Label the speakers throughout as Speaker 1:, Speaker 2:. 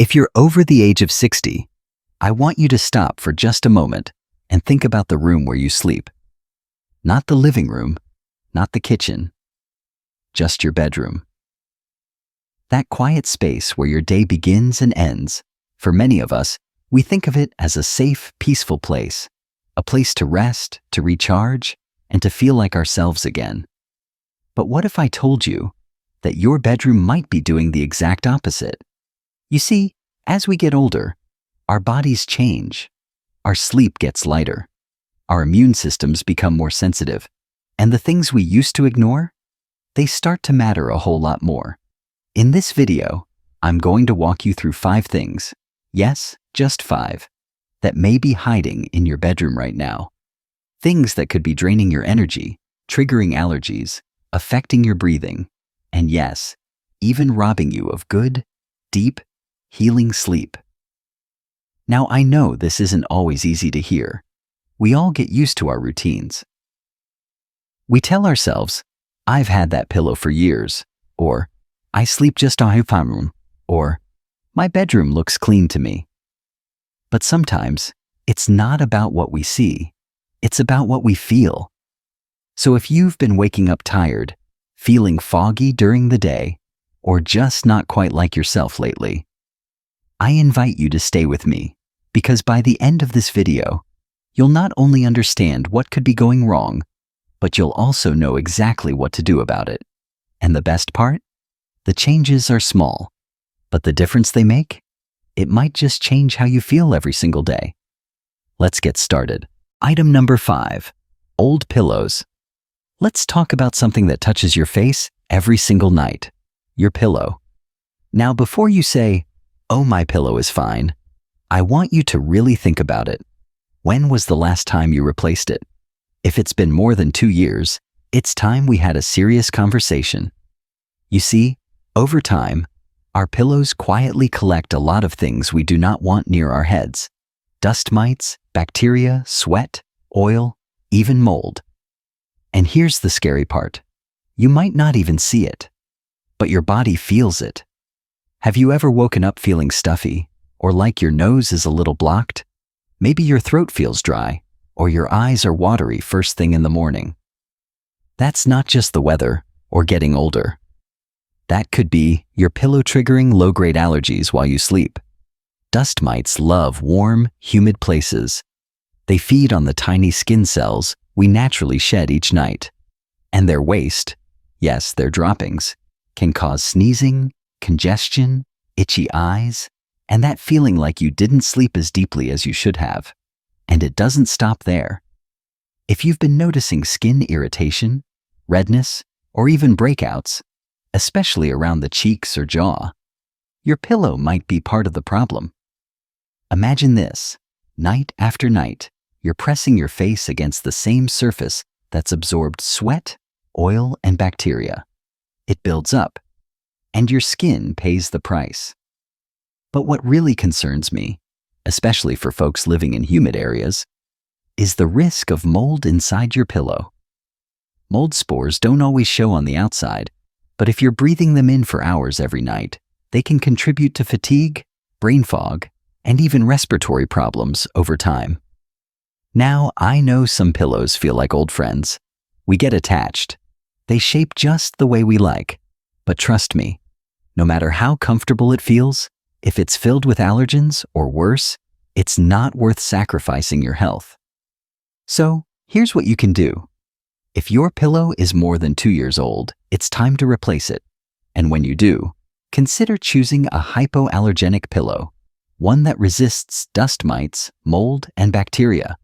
Speaker 1: If you're over the age of 60, I want you to stop for just a moment and think about the room where you sleep. Not the living room, not the kitchen, just your bedroom. That quiet space where your day begins and ends. For many of us, we think of it as a safe, peaceful place, a place to rest, to recharge, and to feel like ourselves again. But what if I told you that your bedroom might be doing the exact opposite? You see, as we get older, our bodies change. Our sleep gets lighter. Our immune systems become more sensitive. And the things we used to ignore, they start to matter a whole lot more. In this video, I'm going to walk you through 5 things, yes, just 5, that may be hiding in your bedroom right now. Things that could be draining your energy, triggering allergies, affecting your breathing, and yes, even robbing you of good, deep, healing sleep. Now, I know this isn't always easy to hear. We all get used to our routines. We tell ourselves, I've had that pillow for years, or I sleep just on my room, or my bedroom looks clean to me. But sometimes, it's not about what we see, it's about what we feel. So if you've been waking up tired, feeling foggy during the day, or just not quite like yourself lately, I invite you to stay with me, because by the end of this video, you'll not only understand what could be going wrong, but you'll also know exactly what to do about it. And the best part? The changes are small, but the difference they make? It might just change how you feel every single day. Let's get started. Item number 5, old pillows. Let's talk about something that touches your face every single night, your pillow. Now, before you say, "Oh, my pillow is fine," I want you to really think about it. When was the last time you replaced it? If it's been more than 2 years, it's time we had a serious conversation. You see, over time, our pillows quietly collect a lot of things we do not want near our heads. Dust mites, bacteria, sweat, oil, even mold. And here's the scary part. You might not even see it, but your body feels it. Have you ever woken up feeling stuffy, or like your nose is a little blocked? Maybe your throat feels dry, or your eyes are watery first thing in the morning. That's not just the weather or getting older. That could be your pillow triggering low-grade allergies while you sleep. Dust mites love warm, humid places. They feed on the tiny skin cells we naturally shed each night. And their waste, yes, their droppings, can cause sneezing, congestion, itchy eyes, and that feeling like you didn't sleep as deeply as you should have. And it doesn't stop there. If you've been noticing skin irritation, redness, or even breakouts, especially around the cheeks or jaw, your pillow might be part of the problem. Imagine this. Night after night, you're pressing your face against the same surface that's absorbed sweat, oil, and bacteria. It builds up, and your skin pays the price. But what really concerns me, especially for folks living in humid areas, is the risk of mold inside your pillow. Mold spores don't always show on the outside, but if you're breathing them in for hours every night, they can contribute to fatigue, brain fog, and even respiratory problems over time. Now, I know some pillows feel like old friends. We get attached. They shape just the way we like. But trust me, no matter how comfortable it feels, if it's filled with allergens or worse, it's not worth sacrificing your health. So, here's what you can do. If your pillow is more than 2 years old, it's time to replace it. And when you do, consider choosing a hypoallergenic pillow, one that resists dust mites, mold, and bacteria.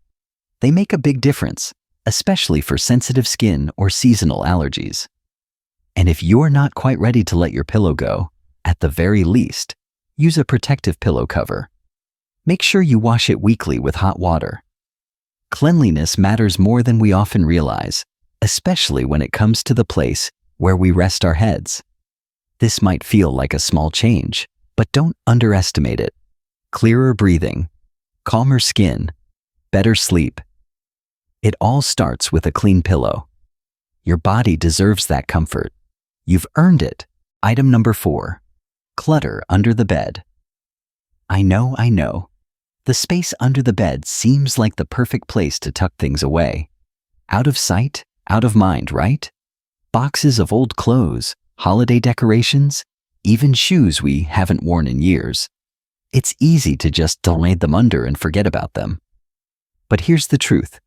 Speaker 1: They make a big difference, especially for sensitive skin or seasonal allergies. And if you're not quite ready to let your pillow go, at the very least, use a protective pillow cover. Make sure you wash it weekly with hot water. Cleanliness matters more than we often realize, especially when it comes to the place where we rest our heads. This might feel like a small change, but don't underestimate it. Clearer breathing, calmer skin, better sleep. It all starts with a clean pillow. Your body deserves that comfort. You've earned it. Item number 4, clutter under the bed. I know. The space under the bed seems like the perfect place to tuck things away. Out of sight, out of mind, right? Boxes of old clothes, holiday decorations, even shoes we haven't worn in years. It's easy to just donate them under and forget about them. But here's the truth.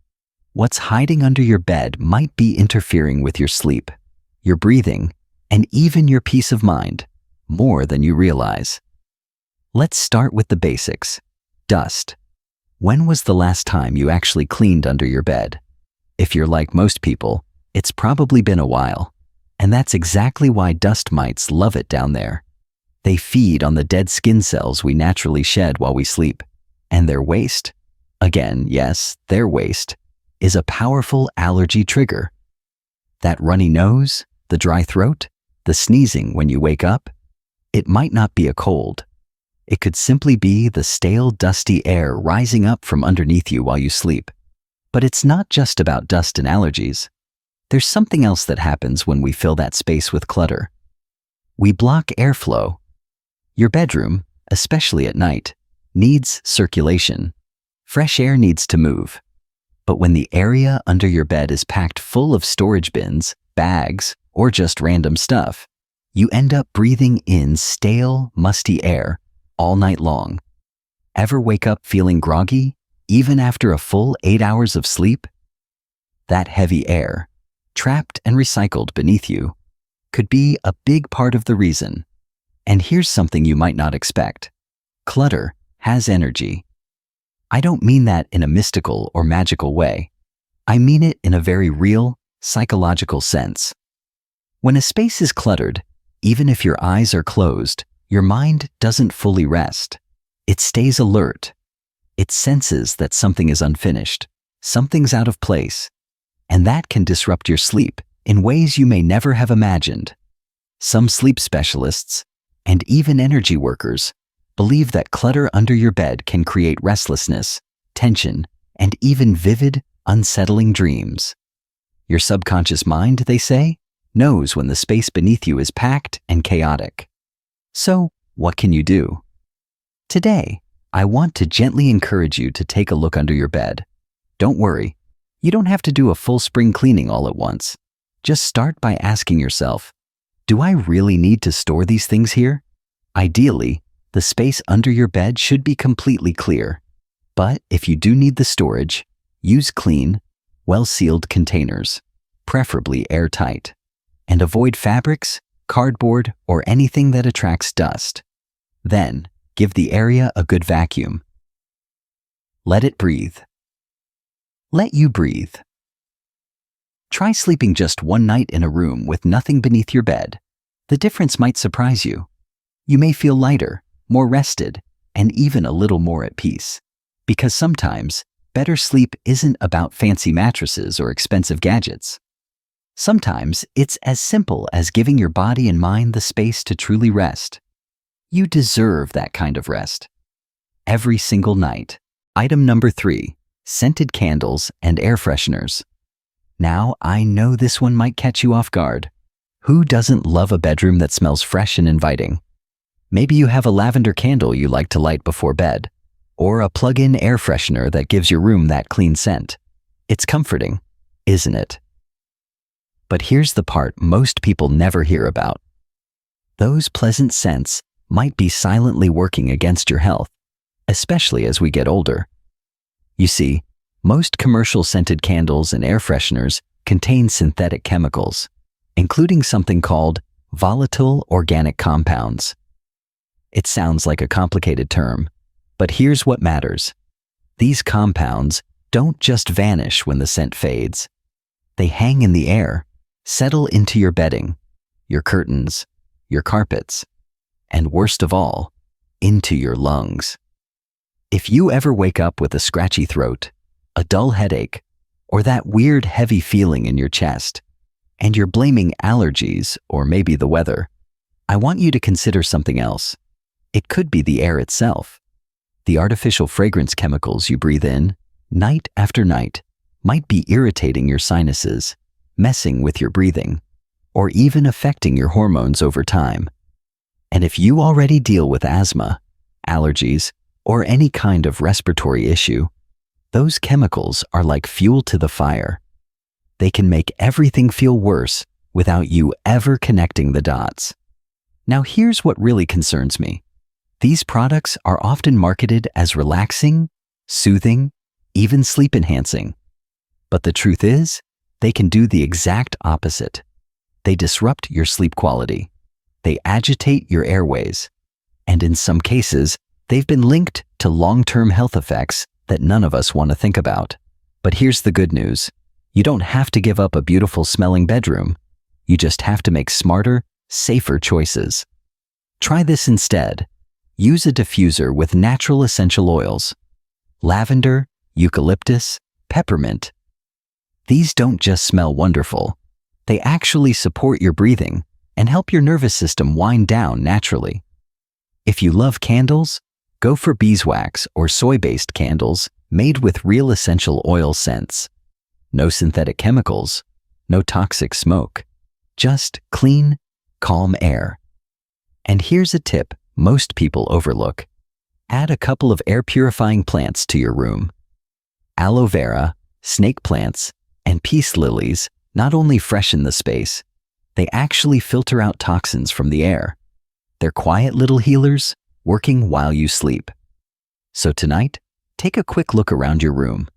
Speaker 1: What's hiding under your bed might be interfering with your sleep, your breathing, and even your peace of mind, more than you realize. Let's start with the basics. Dust. When was the last time you actually cleaned under your bed? If you're like most people, it's probably been a while. And that's exactly why dust mites love it down there. They feed on the dead skin cells we naturally shed while we sleep. And their waste, again, yes, their waste, is a powerful allergy trigger. That runny nose, the dry throat, the sneezing when you wake up, it might not be a cold. It could simply be the stale, dusty air rising up from underneath you while you sleep. But it's not just about dust and allergies. There's something else that happens when we fill that space with clutter. We block airflow. Your bedroom, especially at night, needs circulation. Fresh air needs to move. But when the area under your bed is packed full of storage bins, bags, or just random stuff, you end up breathing in stale, musty air all night long. Ever wake up feeling groggy, even after a full 8 hours of sleep? That heavy air, trapped and recycled beneath you, could be a big part of the reason. And here's something you might not expect. Clutter has energy. I don't mean that in a mystical or magical way. I mean it in a very real, psychological sense. When a space is cluttered, even if your eyes are closed, your mind doesn't fully rest. It stays alert. It senses that something is unfinished, something's out of place, and that can disrupt your sleep in ways you may never have imagined. Some sleep specialists, and even energy workers, believe that clutter under your bed can create restlessness, tension, and even vivid, unsettling dreams. Your subconscious mind, they say, knows when the space beneath you is packed and chaotic. So, what can you do? Today, I want to gently encourage you to take a look under your bed. Don't worry, you don't have to do a full spring cleaning all at once. Just start by asking yourself, do I really need to store these things here? Ideally, the space under your bed should be completely clear. But if you do need the storage, use clean, well-sealed containers, preferably airtight, and avoid fabrics, cardboard, or anything that attracts dust. Then, give the area a good vacuum. Let it breathe. Let you breathe. Try sleeping just one night in a room with nothing beneath your bed. The difference might surprise you. You may feel lighter, more rested, and even a little more at peace. Because sometimes, better sleep isn't about fancy mattresses or expensive gadgets. Sometimes it's as simple as giving your body and mind the space to truly rest. You deserve that kind of rest. Every single night. Item number 3, scented candles and air fresheners. Now, I know this one might catch you off guard. Who doesn't love a bedroom that smells fresh and inviting? Maybe you have a lavender candle you like to light before bed, or a plug-in air freshener that gives your room that clean scent. It's comforting, isn't it? But here's the part most people never hear about. Those pleasant scents might be silently working against your health, especially as we get older. You see, most commercial scented candles and air fresheners contain synthetic chemicals, including something called volatile organic compounds. It sounds like a complicated term, but here's what matters. These compounds don't just vanish when the scent fades. They hang in the air, settle into your bedding, your curtains, your carpets, and worst of all, into your lungs. If you ever wake up with a scratchy throat, a dull headache, or that weird heavy feeling in your chest, and you're blaming allergies or maybe the weather, I want you to consider something else. It could be the air itself. The artificial fragrance chemicals you breathe in, night after night, might be irritating your sinuses, messing with your breathing, or even affecting your hormones over time. And if you already deal with asthma, allergies, or any kind of respiratory issue, those chemicals are like fuel to the fire. They can make everything feel worse without you ever connecting the dots. Now here's what really concerns me. These products are often marketed as relaxing, soothing, even sleep-enhancing. But the truth is, they can do the exact opposite. They disrupt your sleep quality. They agitate your airways. And in some cases, they've been linked to long-term health effects that none of us want to think about. But here's the good news. You don't have to give up a beautiful smelling bedroom. You just have to make smarter, safer choices. Try this instead. Use a diffuser with natural essential oils. Lavender, eucalyptus, peppermint. These don't just smell wonderful. They actually support your breathing and help your nervous system wind down naturally. If you love candles, go for beeswax or soy-based candles made with real essential oil scents. No synthetic chemicals, no toxic smoke, just clean, calm air. And here's a tip most people overlook. Add a couple of air-purifying plants to your room. Aloe vera, snake plants, and peace lilies not only freshen the space, they actually filter out toxins from the air. They're quiet little healers working while you sleep. So tonight, take a quick look around your room.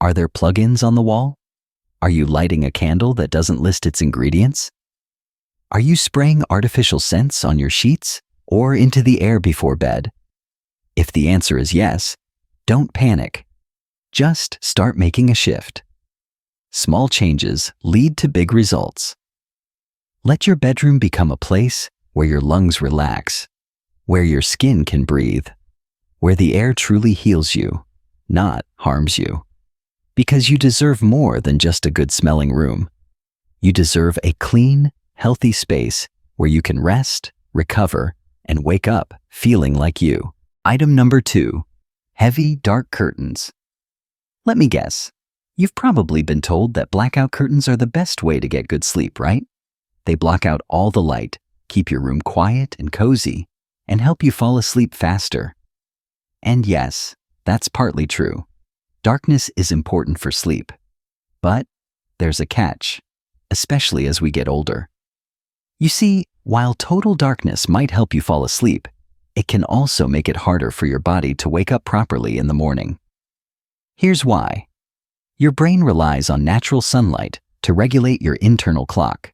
Speaker 1: Are there plug-ins on the wall? Are you lighting a candle that doesn't list its ingredients? Are you spraying artificial scents on your sheets or into the air before bed? If the answer is yes, don't panic. Just start making a shift. Small changes lead to big results. Let your bedroom become a place where your lungs relax, where your skin can breathe, where the air truly heals you, not harms you. Because you deserve more than just a good-smelling room. You deserve a clean, healthy space where you can rest, recover, and wake up feeling like you. Item number 2, heavy, dark curtains. Let me guess. You've probably been told that blackout curtains are the best way to get good sleep, right? They block out all the light, keep your room quiet and cozy, and help you fall asleep faster. And yes, that's partly true. Darkness is important for sleep. But there's a catch, especially as we get older. You see, while total darkness might help you fall asleep, it can also make it harder for your body to wake up properly in the morning. Here's why. Your brain relies on natural sunlight to regulate your internal clock.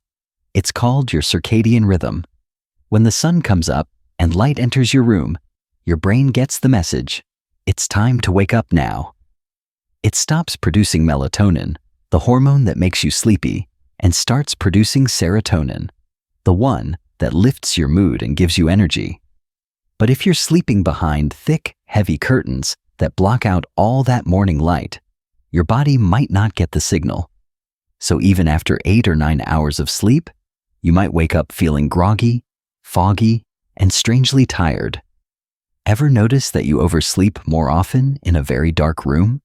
Speaker 1: It's called your circadian rhythm. When the sun comes up and light enters your room, your brain gets the message. It's time to wake up now. It stops producing melatonin, the hormone that makes you sleepy, and starts producing serotonin, the one that lifts your mood and gives you energy. But if you're sleeping behind thick, heavy curtains that block out all that morning light, your body might not get the signal. So even after 8 or 9 hours of sleep, you might wake up feeling groggy, foggy, and strangely tired. Ever notice that you oversleep more often in a very dark room?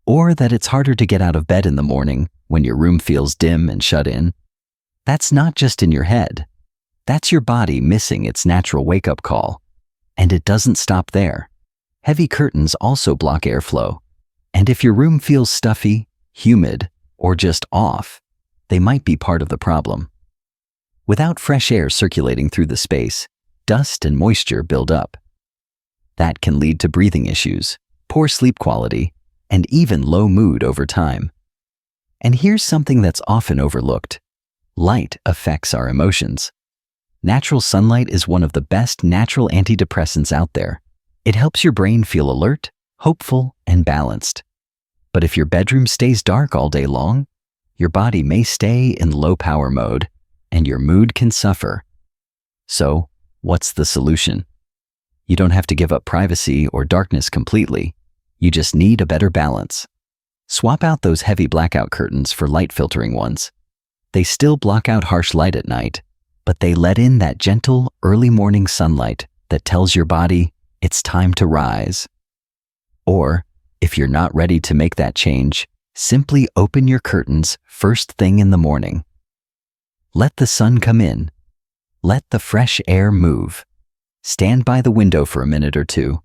Speaker 1: Or that it's harder to get out of bed in the morning when your room feels dim and shut in? That's not just in your head. That's your body missing its natural wake-up call. And it doesn't stop there. Heavy curtains also block airflow. And if your room feels stuffy, humid, or just off, they might be part of the problem. Without fresh air circulating through the space, dust and moisture build up. That can lead to breathing issues, poor sleep quality, and even low mood over time. And here's something that's often overlooked. Light affects our emotions. Natural sunlight is one of the best natural antidepressants out there. It helps your brain feel alert, hopeful, and balanced. But if your bedroom stays dark all day long, your body may stay in low power mode, and your mood can suffer. So, what's the solution? You don't have to give up privacy or darkness completely. You just need a better balance. Swap out those heavy blackout curtains for light filtering ones. They still block out harsh light at night, but they let in that gentle, early morning sunlight that tells your body it's time to rise. Or, if you're not ready to make that change, simply open your curtains first thing in the morning. Let the sun come in. Let the fresh air move. Stand by the window for a minute or two.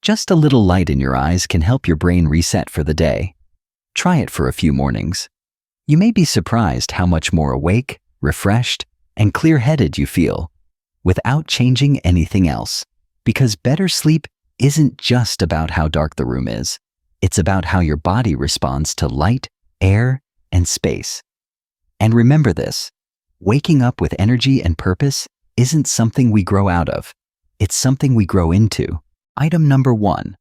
Speaker 1: Just a little light in your eyes can help your brain reset for the day. Try it for a few mornings. You may be surprised how much more awake, refreshed, and clear-headed you feel without changing anything else. Because better sleep isn't just about how dark the room is. It's about how your body responds to light, air, and space. And remember this, waking up with energy and purpose isn't something we grow out of. It's something we grow into. Item number 1,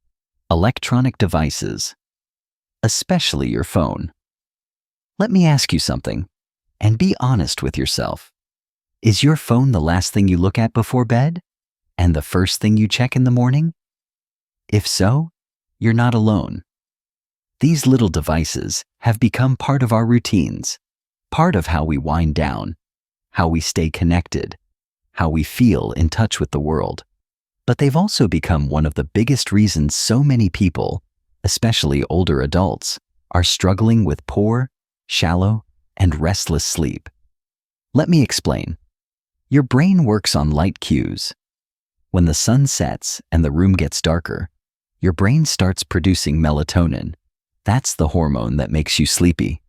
Speaker 1: electronic devices, especially your phone. Let me ask you something, and be honest with yourself. Is your phone the last thing you look at before bed? And the first thing you check in the morning? If so, you're not alone. These little devices have become part of our routines, part of how we wind down, how we stay connected, how we feel in touch with the world. But they've also become one of the biggest reasons so many people, especially older adults, are struggling with poor, shallow, and restless sleep. Let me explain. Your brain works on light cues. When the sun sets and the room gets darker, your brain starts producing melatonin. That's the hormone that makes you sleepy.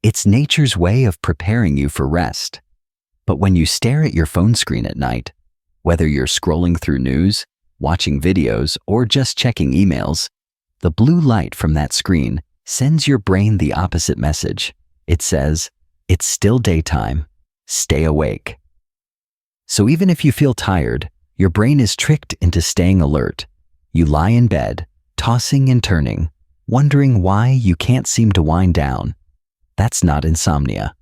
Speaker 1: It's nature's way of preparing you for rest. But when you stare at your phone screen at night, whether you're scrolling through news, watching videos, or just checking emails, the blue light from that screen sends your brain the opposite message. It says, it's still daytime, stay awake. So even if you feel tired, your brain is tricked into staying alert. You lie in bed, tossing and turning, wondering why you can't seem to wind down. That's not insomnia.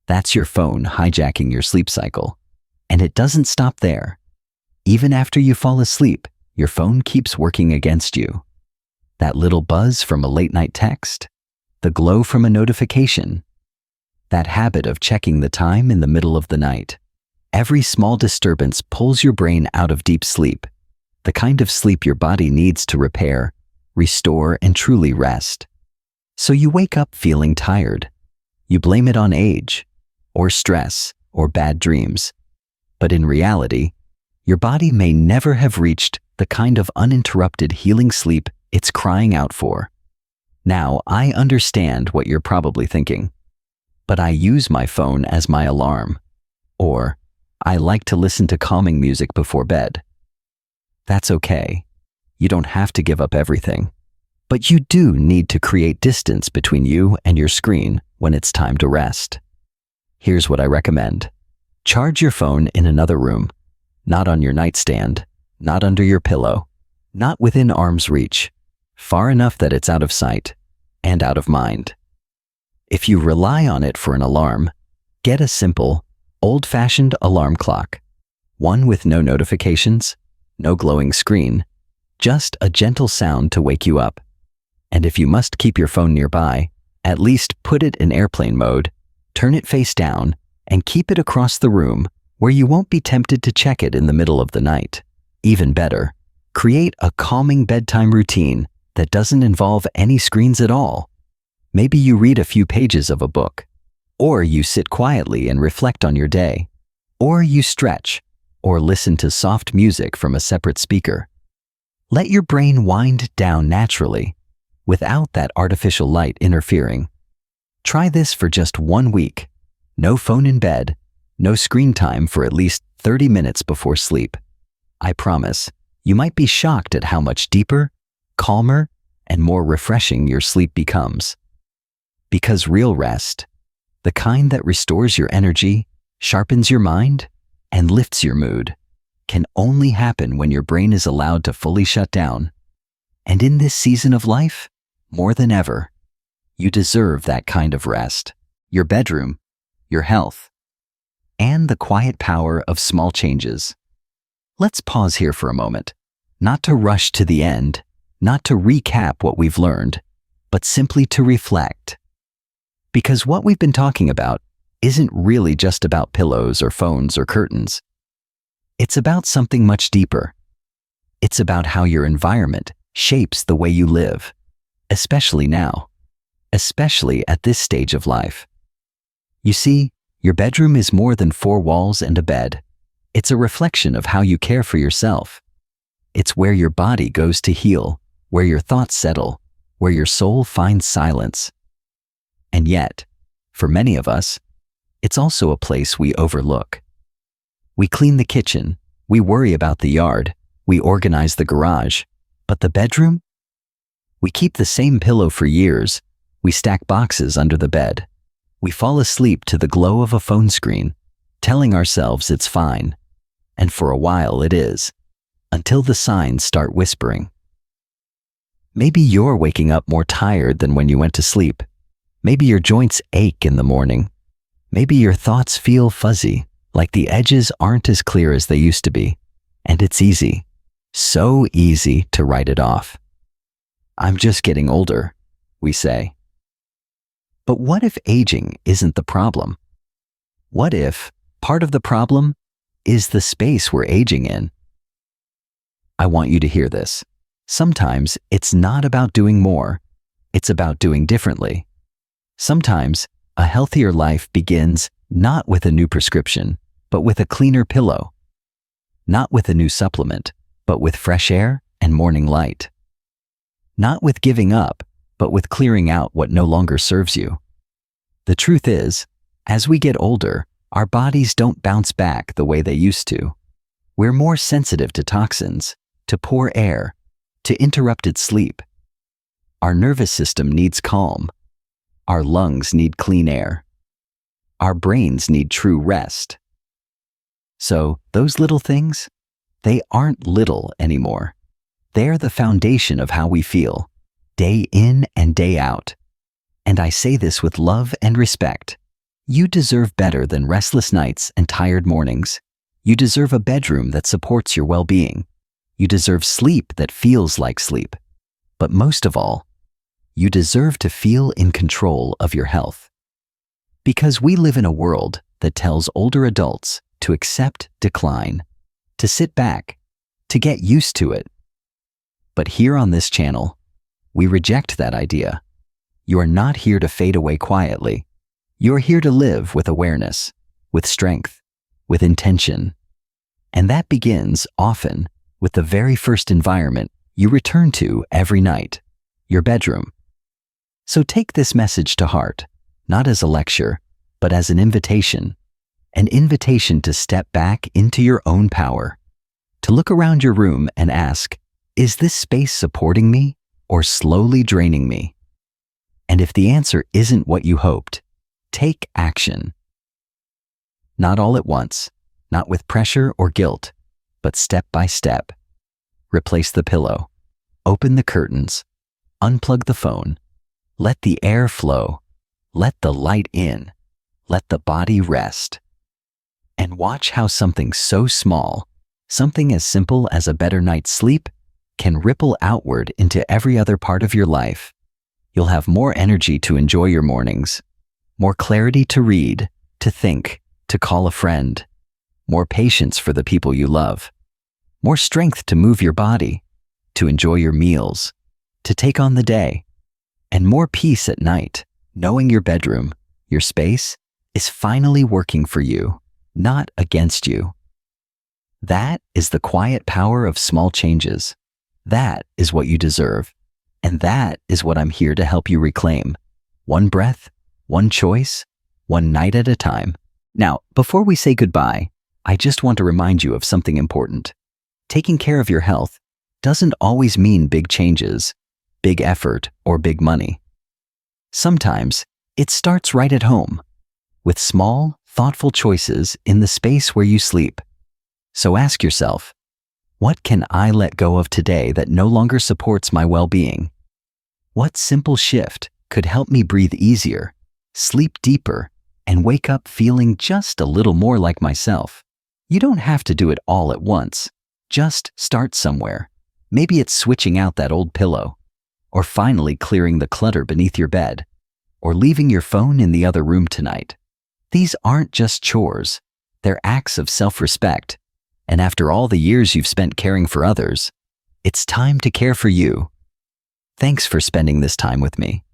Speaker 1: That's your phone hijacking your sleep cycle. And it doesn't stop there. Even after you fall asleep, your phone keeps working against you. That little buzz from a late-night text, the glow from a notification, that habit of checking the time in the middle of the night. Every small disturbance pulls your brain out of deep sleep, the kind of sleep your body needs to repair, restore, and truly rest. So you wake up feeling tired. You blame it on age, or stress, or bad dreams. But in reality, your body may never have reached the kind of uninterrupted healing sleep it's crying out for. Now, I understand what you're probably thinking, but I use my phone as my alarm, or I like to listen to calming music before bed. That's okay. You don't have to give up everything, but you do need to create distance between you and your screen when it's time to rest. Here's what I recommend. Charge your phone in another room, not on your nightstand, not under your pillow, not within arm's reach, far enough that it's out of sight and out of mind. If you rely on it for an alarm, get a simple, old-fashioned alarm clock, one with no notifications, no glowing screen, just a gentle sound to wake you up. And if you must keep your phone nearby, at least put it in airplane mode, turn it face down, and keep it across the room where you won't be tempted to check it in the middle of the night. Even better, create a calming bedtime routine that doesn't involve any screens at all. Maybe you read a few pages of a book, or you sit quietly and reflect on your day, or you stretch, or listen to soft music from a separate speaker. Let your brain wind down naturally, without that artificial light interfering. Try this for just 1 week. No phone in bed, no screen time for at least 30 minutes before sleep. I promise, you might be shocked at how much deeper, calmer, and more refreshing your sleep becomes. Because real rest, the kind that restores your energy, sharpens your mind, and lifts your mood, can only happen when your brain is allowed to fully shut down. And in this season of life, more than ever, you deserve that kind of rest. Your bedroom, your health, and the quiet power of small changes. Let's pause here for a moment, not to rush to the end, not to recap what we've learned, but simply to reflect. Because what we've been talking about isn't really just about pillows or phones or curtains. It's about something much deeper. It's about how your environment shapes the way you live, especially now, especially at this stage of life. You see, your bedroom is more than 4 walls and a bed. It's a reflection of how you care for yourself. It's where your body goes to heal, where your thoughts settle, where your soul finds silence. And yet, for many of us, it's also a place we overlook. We clean the kitchen, we worry about the yard, we organize the garage, but the bedroom? We keep the same pillow for years, we stack boxes under the bed. We fall asleep to the glow of a phone screen, telling ourselves it's fine. And for a while it is, until the signs start whispering. Maybe you're waking up more tired than when you went to sleep. Maybe your joints ache in the morning. Maybe your thoughts feel fuzzy, like the edges aren't as clear as they used to be. And it's easy, so easy to write it off. I'm just getting older, we say. But what if aging isn't the problem? What if part of the problem is the space we're aging in? I want you to hear this. Sometimes it's not about doing more, it's about doing differently. Sometimes a healthier life begins not with a new prescription, but with a cleaner pillow. Not with a new supplement, but with fresh air and morning light. Not with giving up, but with clearing out what no longer serves you. The truth is, as we get older, our bodies don't bounce back the way they used to. We're more sensitive to toxins, to poor air, to interrupted sleep. Our nervous system needs calm. Our lungs need clean air. Our brains need true rest. So, those little things, they aren't little anymore. They're the foundation of how we feel, day in and day out. And I say this with love and respect. You deserve better than restless nights and tired mornings. You deserve a bedroom that supports your well-being. You deserve sleep that feels like sleep. But most of all, you deserve to feel in control of your health. Because we live in a world that tells older adults to accept decline, to sit back, to get used to it. But here on this channel, we reject that idea. You are not here to fade away quietly. You are here to live with awareness, with strength, with intention. And that begins often with the very first environment you return to every night, your bedroom. So take this message to heart, not as a lecture, but as an invitation to step back into your own power, to look around your room and ask, is this space supporting me or slowly draining me? And if the answer isn't what you hoped, take action. Not all at once, not with pressure or guilt, but step by step. Replace the pillow, open the curtains, unplug the phone, let the air flow, let the light in, let the body rest. And watch how something so small, something as simple as a better night's sleep, can ripple outward into every other part of your life. You'll have more energy to enjoy your mornings, more clarity to read, to think, to call a friend, more patience for the people you love, more strength to move your body, to enjoy your meals, to take on the day, and more peace at night, knowing your bedroom, your space, is finally working for you, not against you. That is the quiet power of small changes. That is what you deserve. And that is what I'm here to help you reclaim. One breath, one choice, one night at a time. Now, before we say goodbye, I just want to remind you of something important. Taking care of your health doesn't always mean big changes, big effort, or big money. Sometimes it starts right at home, with small, thoughtful choices in the space where you sleep. So ask yourself, what can I let go of today that no longer supports my well-being? What simple shift could help me breathe easier, sleep deeper, and wake up feeling just a little more like myself? You don't have to do it all at once. Just start somewhere. Maybe it's switching out that old pillow, or finally clearing the clutter beneath your bed, or leaving your phone in the other room tonight. These aren't just chores. They're acts of self-respect. And after all the years you've spent caring for others, it's time to care for you. Thanks for spending this time with me.